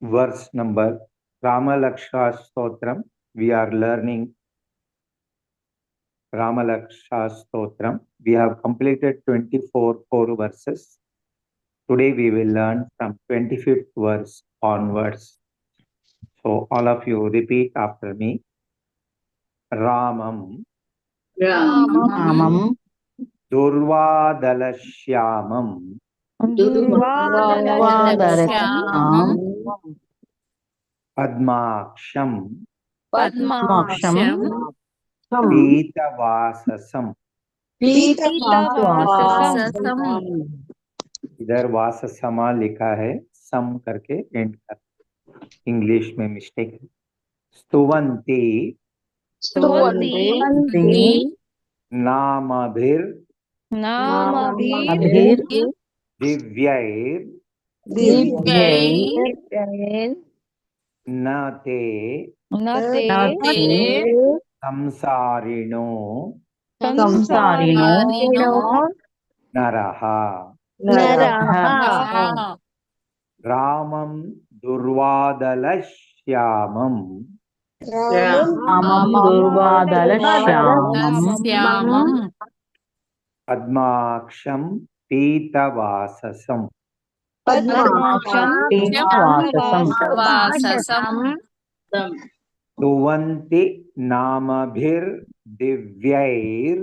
verse number Ramalaksha Stotram. We are learning Ramalaksha Stotram. We have completed 24 verses. Today we will learn from 25th verse onwards. So all of you repeat after me. Ramam Ramam Durvadalashyamam Durvadalashyamam Padmaksham Padmaksham Pitavasasam. Pitavasasam इधर वाससमा लिखा है, सम करके and कर, English में mistake है। स्तुवन्ति नामभिर दिव्यैर न ते संसारिणो नरः। रामं दुर्वादलश्यामं पद्माक्षं पीतवाससं स्तुवन्ति नामभिर्दिव्यैर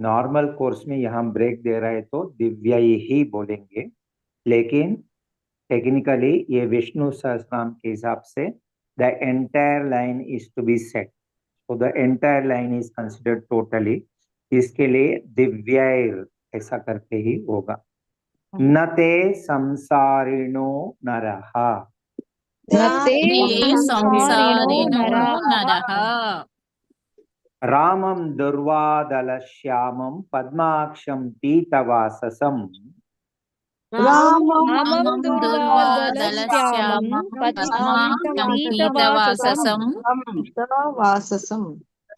नॉर्मल कोर्स में यहाँ ब्रेक दे रहे तो दिव्य ही बोलेंगे, लेकिन टेक्निकली ये विष्णु सहस्रनाम के हिसाब से the entire line is to be set, so the entire line is considered totally. इसके लिए दिव्यैर ऐसा करके ही होगा। नते संसारिणो नरः, रामं दुर्वादलश्यामं पद्माक्षं पीतवाससं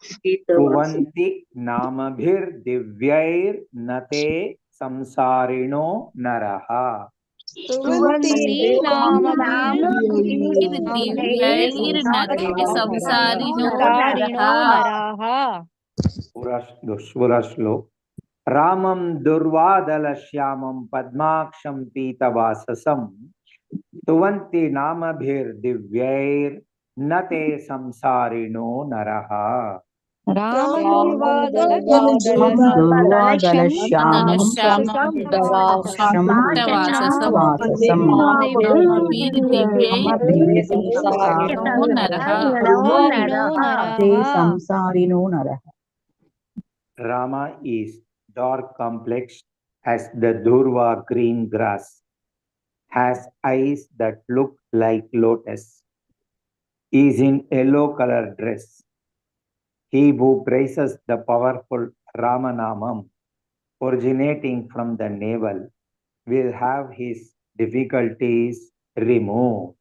स्तुवन्ति नामभिर्दिव्यैर्न ते संसारिणो नरः। पूरा श्लोक। रामं दुर्वादलश्यामं पद्माक्षं पीतवाससं स्तुवन्ति नामभिर्दिव्यैर्न ते संसारिणो नरः। Rama is dark complexed as the Durva green grass, has eyes that look like lotus, is in yellow colored dress. He who praises the powerful Ramanamam originating from the navel will have his difficulties removed.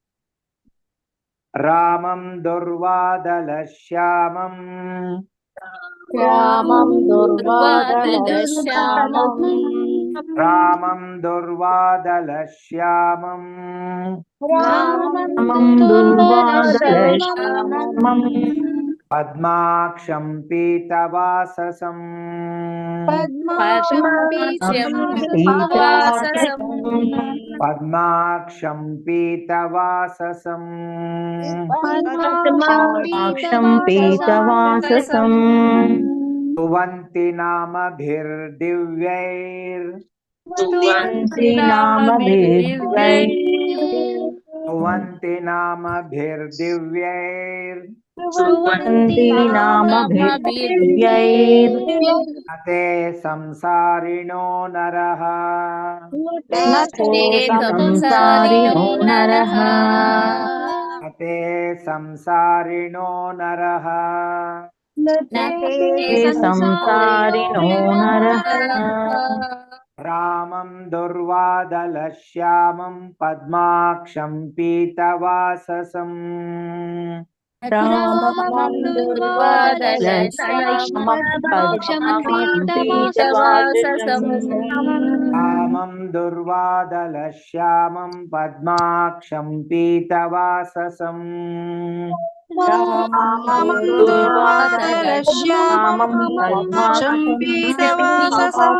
Ramam Durvadalashyamam Ramam Durvadalashyamam Ramam Durvadalashyamam Padmaksham Pitavasasam Padmaksham Pitavasasam स्तुवन्ति नामभिर्दिव्यैर् स्तुवन्ति नामभिर्दिव्यैर् स्तुवन्ति नामभिर्दिव्यैर् ते संसारिणो नरः। ते संसारिणो नरः। रामं दुर्वादलश्यामं पद्माक्षं पीतवाससं रामं दुर्वादलश्यामं पद्माक्षं पीतवाससं रामं दुर्वादलश्यामं पद्माक्षं पीतवाससं रामं दुर्वादलश्यामं दुर्वादलश्यामं पद्माक्षं पीतवाससं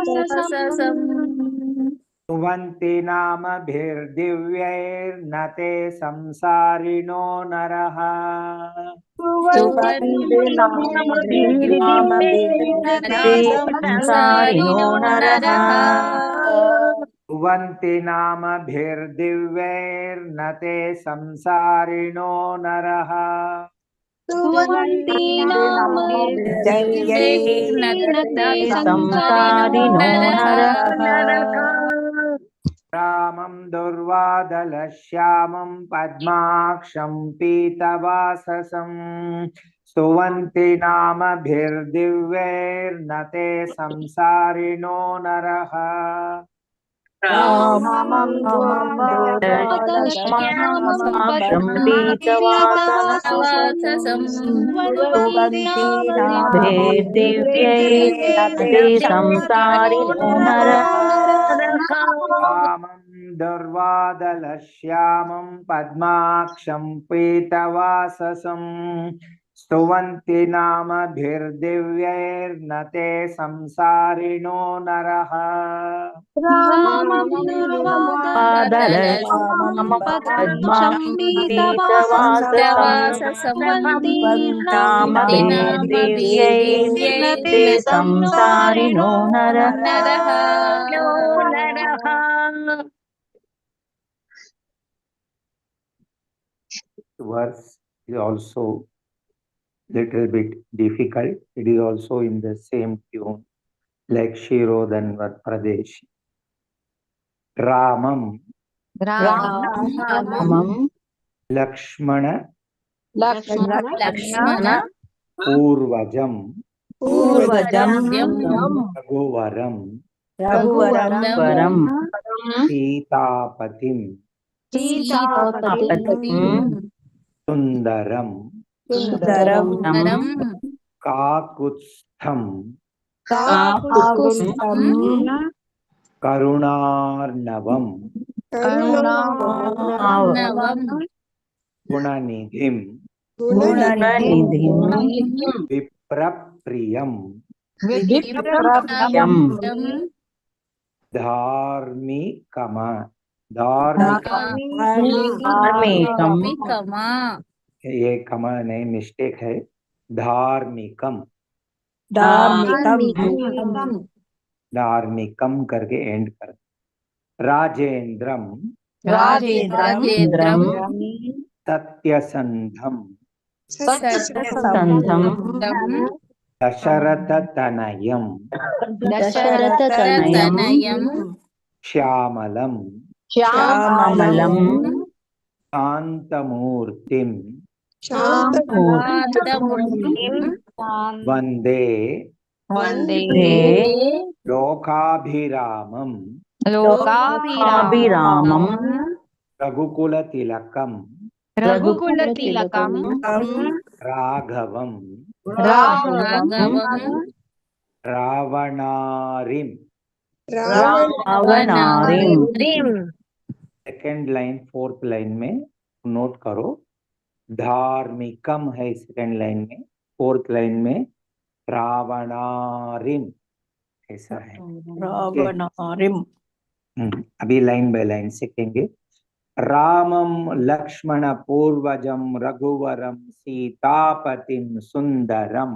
स्तुवन्ति नामभिर्दिव्यैर्नते संसारिणो नरः संसारिणो नरः स्तुवन्ति नामभिर्दिव्यैर्नते संसारिणो नरः स्तुवन्ति नाम दिव्यैर्नते संसारिणो नरः रामं दुर्वादलश्यामं पद्माक्षं पीतवाससं स्तुवन्ति नामभिर्दिव्यैर्नते संसारिणो नरः रामं दुर्वादलश्यामं पद्माक्षं स्तुवन्ति नाम दिव्यैर्नते संसारिणो नरः रामं दुर्वादलश्यामं पद्माक्षं पीतवाससं स्तुवन्ति नामभिर्दिव्यैर्नते संसारिणो नरः रामं दुर्वादलश्यामं पद्माक्षं पीतवाससं स्तुवन्ति नाम दिव्यैर्नते संसारिणो नरः Verse is also little bit difficult. It is also in the same tune like Shirodhanvat Pradesh. Ramam रामं Lakshmana Lakshman Purvajam पूर्वजं Raghuvaram रघुवरं Sitapatim Sundaram Kakutstham Karunarnavam Gunanidhim Viprapriyam Dharmikama ये कमा नहीं मिस्टेक है धार्मिकम धार्मिकम करके एंड कर राजेंद्रम सत्यसंधम दशरथ तनयम श्यामलम शांतमूर्तिम वंदे लोकाभिरामम रघुकुल तिलकम राघवम रावणारिम सेकेंड लाइन फोर्थ लाइन में नोट करो धार्मिकम है सेकेंड लाइन में फोर्थ लाइन में रावणारिम ऐसा है अभी लाइन बाय लाइन सीखेंगे रामम लक्ष्मण पूर्वजम रघुवरम सीतापतिम सुंदरम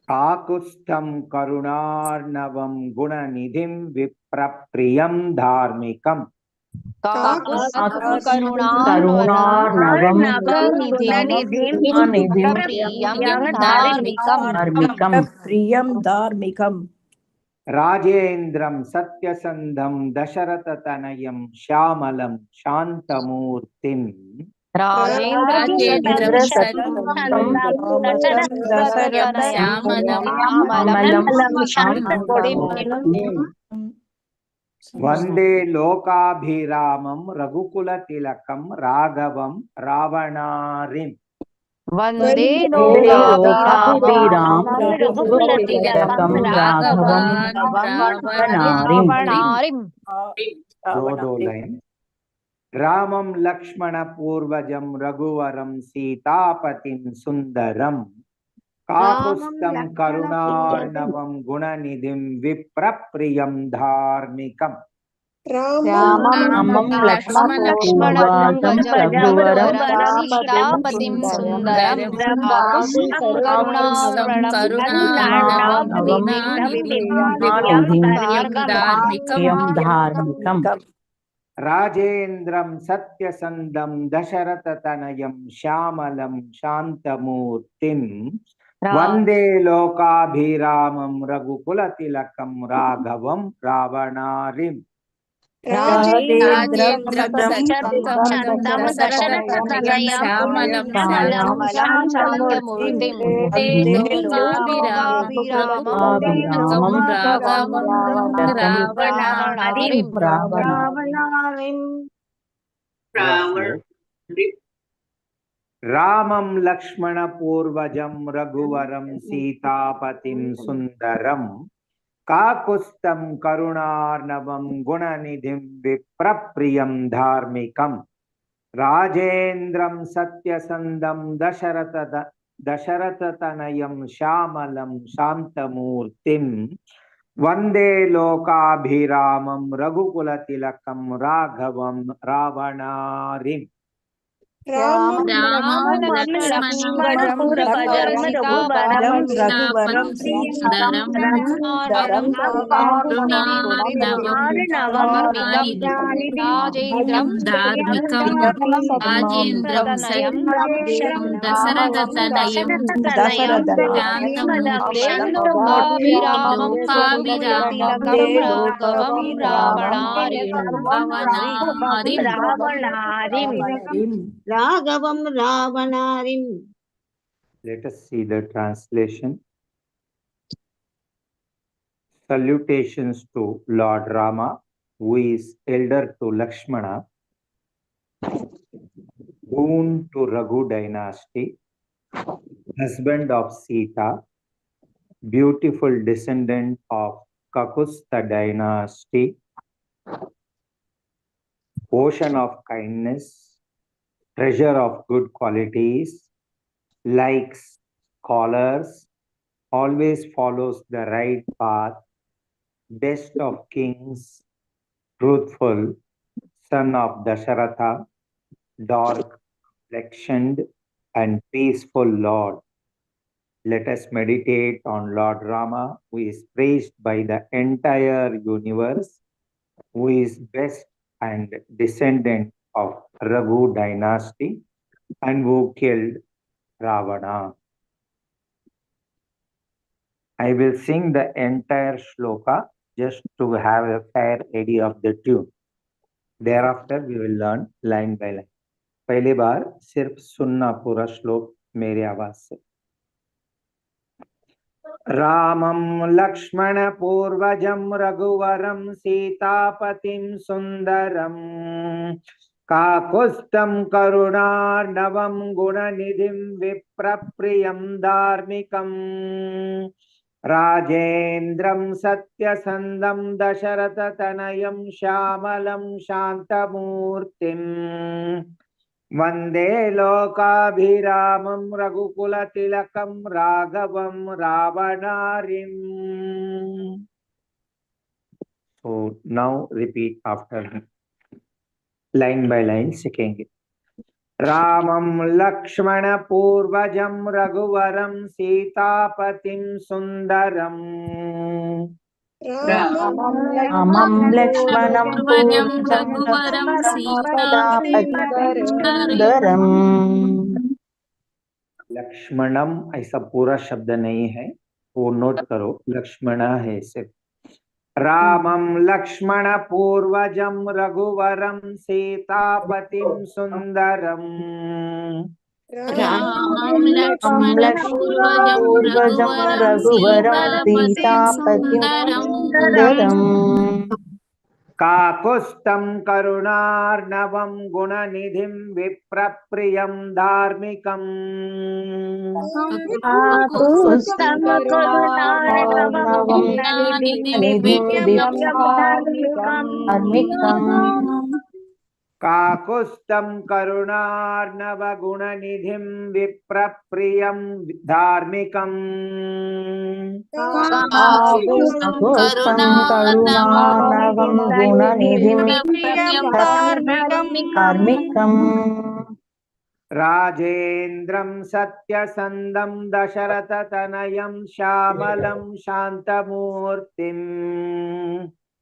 काकुत्स्थं करुणार्णवं गुणनिधिं विप्रप्रियं धार्मिकम् राजेन्द्रं सत्यसंधं दशरथ तनयं श्यामलं शांतमूर्तिं राजेन्द्रं सत्यं दशरथं श्यामलं श्यामलं शान्तमुर्तिम् वंदे लोकाभिरामं रघुकुलतिलकं राघवं रावणारिं वन्दे लोकाभिराम रघुकुलतिलकं राघवं रावणारिं दो लाइन रामं लक्ष्मण पूर्वजं रघुवरं सीतापतिं सुंदरम काकुत्स्थं करुणार्णवं गुणनिधिं विप्रप्रियं धार्मिकम् रामं लक्ष्मणपूर्वजं रघुवरं सीतापतिं सुन्दरं काकुत्स्थं करुणार्णवं प्रियं धार्मिकम् राजेन्द्रं सत्यसंधं दशरथतनयं श्यामलं शान्तमूर्तिं वंदे लोकाभिरामं रघुकुलतिलकं राघवं रावणारिम् राजेन्द्रं सत्यसन्धं दशरथतनयं श्यामलं शान्तमूर्तिं लोकाभिरामं राघवं रावणारिं रामं लक्ष्मण पूर्वजं रघुवरं सीतापतिं सुंदरम काकुत्स्थं करुणार्णवं गुणनिधिं विप्रप्रियं धार्मिकम् राजेन्द्रं सत्यसंधं दशरथतनयं श्यामलं शान्तमूर्तिं वंदे लोकाभिरामं रघुकुलतिलकं राघवं रावणारिम् रामं लक्ष्मणं पूर्वजं रघुवरं सीतापतिं सुन्दरं राजेन्द्रं धार्मिकं राजेन्द्रं सत्यं दशरथतनयं शान्तमूर्तिं लोकाभिरामं राघवं रावणारिं राघवं रावणारिं Let us see the translation. Salutations to Lord Rama, who is elder to Lakshmana, boon to Raghu dynasty, husband of Sita, beautiful descendant of Kakustha dynasty, ocean of kindness, treasure of good qualities, likes scholars, always follows the right path, best of kings, truthful, son of Dasharatha, dark complexioned and peaceful Lord. Let us meditate on Lord Rama, who is praised by the entire universe, who is best and descendant of Raghu dynasty, and who killed Ravana. I will sing the entire shloka just to have a fair idea of the tune. Thereafter, we will learn line by line. पहली बार सिर्फ सुनना पूरा श्लोक मेरी आवाज से। रामं लक्ष्मण पूर्वजं रघुवरं सीतापतिं सुंदरम काकुत्स्थं करुणार्णवं गुणनिधिं विप्रप्रियं धार्मिकम् राजेन्द्रं सत्यसंधं दशरथतनयं श्यामलं शान्तमूर्तिं वंदे लोकाभिरामं रघुकुलतिलकं राघवं रावणारिम्. So now repeat after me. Line by line सीखेंगे. रामं लक्ष्मण पूर्वजं रघुवरं सीतापतिं सुंदरम रामं लक्ष्मणं पूर्वजं रघुवरं सीतापतिं लक्ष्मणम ऐसा पूरा शब्द नहीं है, वो नोट करो, लक्ष्मणा है सिर्फ। रामं लक्ष्मणपूर्वजं रघुवरं सीतापतिं सुन्दरम् रामं लक्ष्मणपूर्वजं लक्ष्मणपूर्वजं रघुवरं रघुवरं सीतापतिं सीतापतिं सुन्दरम् सुन्दरम् काकुत्स्थं करुणार्णवं गुणनिधिं विप्रप्रियं धार्मिकम् काकुत्स्थं करुणार्णवं निधिं विप्रार्मिकम् काकुत्स्थं करुणार्णवगुणनिधिं विप्रप्रियं धार्मिकम् काकुत्स्थं करुणार्णवं गुणनिधिं धार्मिकम् राजेन्द्रं सत्यसन्धं दशरथतनयं श्यामलं शान्तमूर्तिम्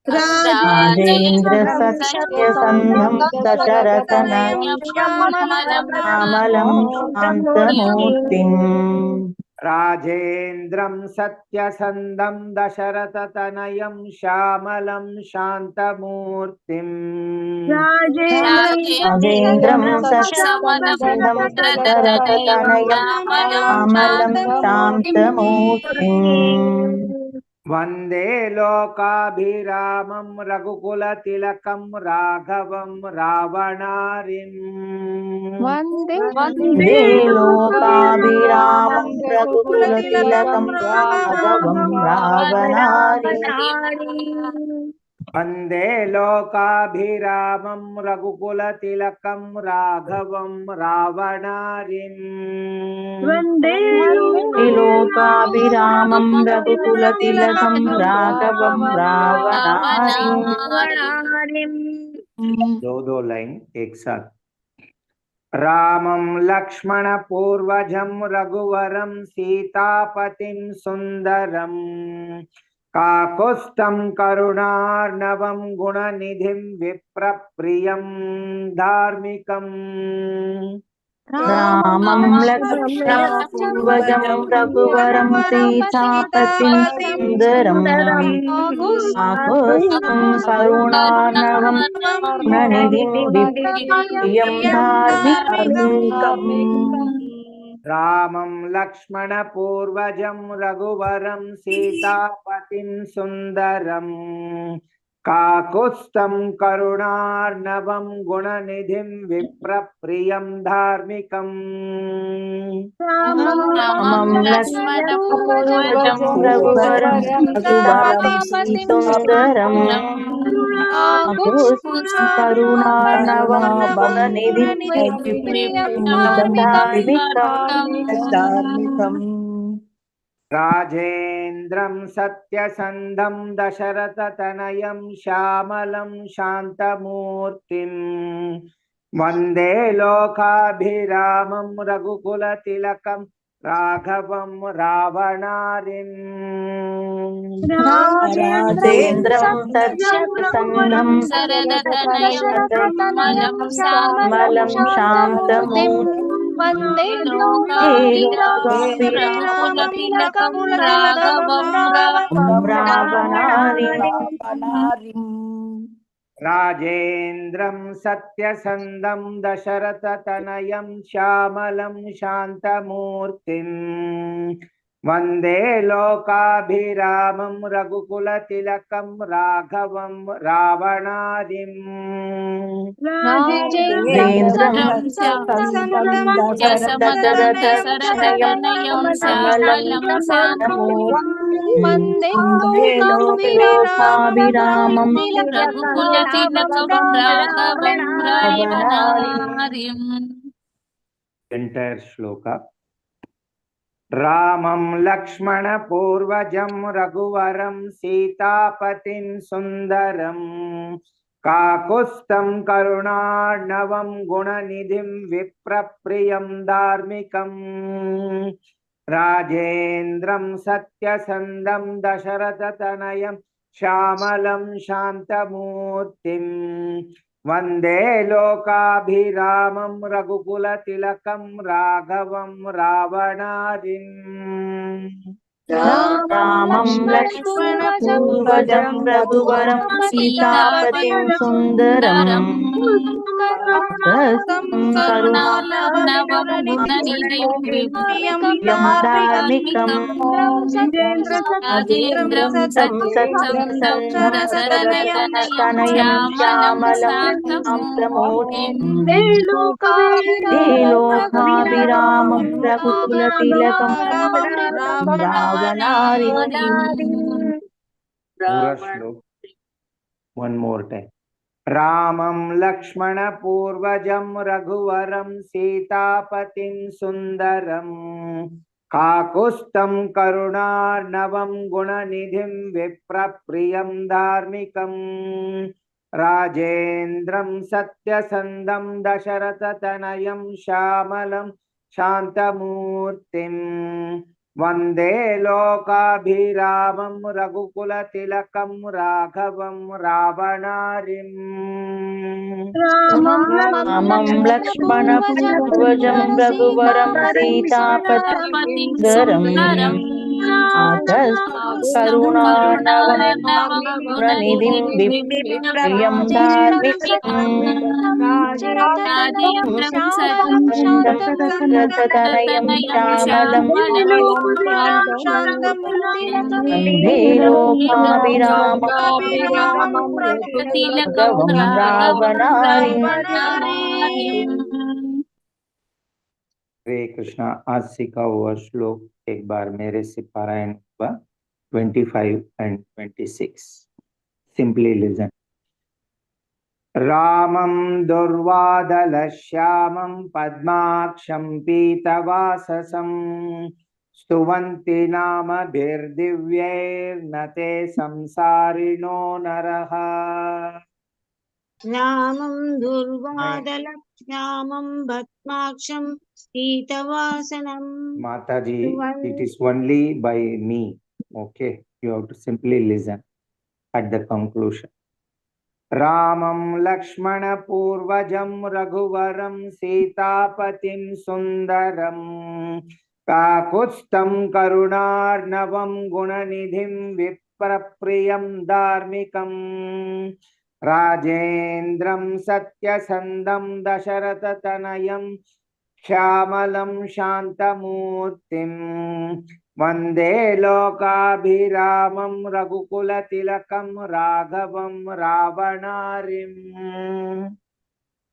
राजेन्द्र सत्यसन्धं दशरथनयं श्यामलं शान्तमूर्तिम् राजेन्द्रं सत्यसन्धं दशरथतनयं श्यामलं शान्तमूर्तिम् राजेन्द्रं सत्यसन्धं दशरथतनयं श्यामलं शान्तमूर्तिम् वन्दे लोकाभिरामं रघुकुलतिलकं राघवं रावणारिम् वन्दे लोकाभिरामं रघुकुलतिलकं राघवं रावणारिम् वन्दे लोकाभिरामं रघुकुलतिलकं राघवं रावणारिम् लोकाभिरामं रघुकुलतिलकं राघवं रावणारिम् दो लाइन एक साथ रामं लक्ष्मणपूर्वजं रघुवरं सीतापतिं सुन्दरम् काकुत्स्थं करुणार्णवं गुणनिधिं विप्रप्रियं धार्मिकम् रामं लक्ष्मणपूर्वजं रघुवरं सीतापतिं सुन्दरम् काकुत्स्थं करुणार्णवं गुणनिधिं विप्रियं धार्मिकम् रामं लक्ष्मणपूर्वजं रघुवरं सीतापतिं सुन्दरम् काकुत्स्थं करुणार्णवं गुणनिधिं विप्रप्रियं धार्मिकम् रामं लक्ष्मणपूर्वजं रघुवरं सुन्दरम् काकुत्स्थं करुणार्णवं गुणनिधिं विप्रियं धार्मिकम् राजेन्द्रं सत्यसन्धं दशरथतनयं श्यामलं शान्तमूर्तिम् वन्दे लोकाभिरामं रघुकुलतिलकं राघवं रावणारिम् राजेन्द्रं सत्यसन्धं श्यामलं शान्तमूर्तिम् वन्दे लोकाभिरामं राघवं रावणारिम् राजेन्द्रं सत्यसन्धं दशरथतनयं श्यामलं शान्तमूर्तिम् वन्दे लोकाभिरामं रघुकुलतिलकं राघवं रावणारिम् राजेन्द्रं सत्यसन्धं दशरथतनयं श्यामलं शान्तमूर्तिम् वन्दे लोकाभिरामं रघुकुलतिलकं राघवं रावणारिम् entire shloka रामं लक्ष्मणपूर्वजं रघुवरं सीतापतिं सुन्दरम् काकुत्स्थं करुणार्णवं गुणनिधिं विप्रप्रियं धार्मिकम् राजेन्द्रं सत्यसन्धं दशरथतनयं श्यामलं शान्तमूर्तिम् वन्दे लोकाभिरामं रघुकुलतिलकं राघवं रावणारिम् रामं लक्ष्मणपूर्वजं रघुवरं सीतापतिं सुन्दरम् आकस्तं करुणार्णवं गुणनिधिं प्रियं प्रियं धार्मिकम् राजेन्द्रं सत्सङ्गं सत्सङ्गं तनयं श्यामलं शान्तमूर्तिम् शान्तमूर्तिम् लोकाभिरामं लोकाभिरामं रघुकुलतिलकं रावणारिम् Pura shlok. One more time. Ramam Lakshmana Purvajam Raghuvaram Sitapatim Sundaram Kakustam Karunarnavam Gunanidhim Viprapriyam Dharmikam Rajendram Satyasandam Dasharatatanayam Shamalam Shantamurtim Vande Lokabhiramam Raghukulatилakam Raghavam Ravanarim रामं लक्ष्मणपूर्वजं रघुवरं सीतापतिं सुन्दरम् आकस्तं करुणार्णवं गुणनिधिं प्रियं धार्मिकम् राजेन्द्रं सत्सङ्गतनयं श्यामलं वन्दे लोकाभिरामं तिलकं राघवं रावणारिम् हरे कृष्णा। आज सीखा हुआ श्लोक एक बार मेरे से पारायण हुआ 25 and 26. Simply listen. रामं दुर्वादलश्यामं पद्माक्षं पीतवाससं स्तुवन्ति नामभिर्दिव्यैर्नते संसारिणो नरः रामं दुर्वादलश्यामं भस्माक्षं पीतवासनं Mataji, it is only by me. Okay, you have to simply listen at the conclusion. Ramam Lakshmana Purvajam Raghuvaram Sitapatim Sundaram Kakustam Karunarnavam Gunanidhim Viprapriyam Dharmikam Rajendram Satyasandam Dasharatatanayam Shamalam Shantamurtim Vande Lokabhiramam Raghukulatилakam Raghavam Ravanarim.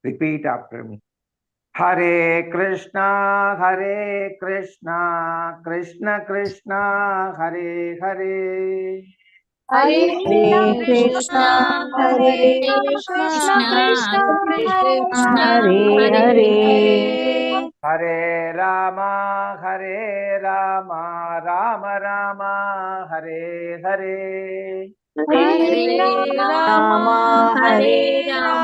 Repeat after me. Hare Krishna, Krishna Krishna, Hare Hare. हरे कृष्णा हरे Krishna Krishna Hare Hare Hare Rama, Rama Rama, Hare Hare. हरे राम हरे राम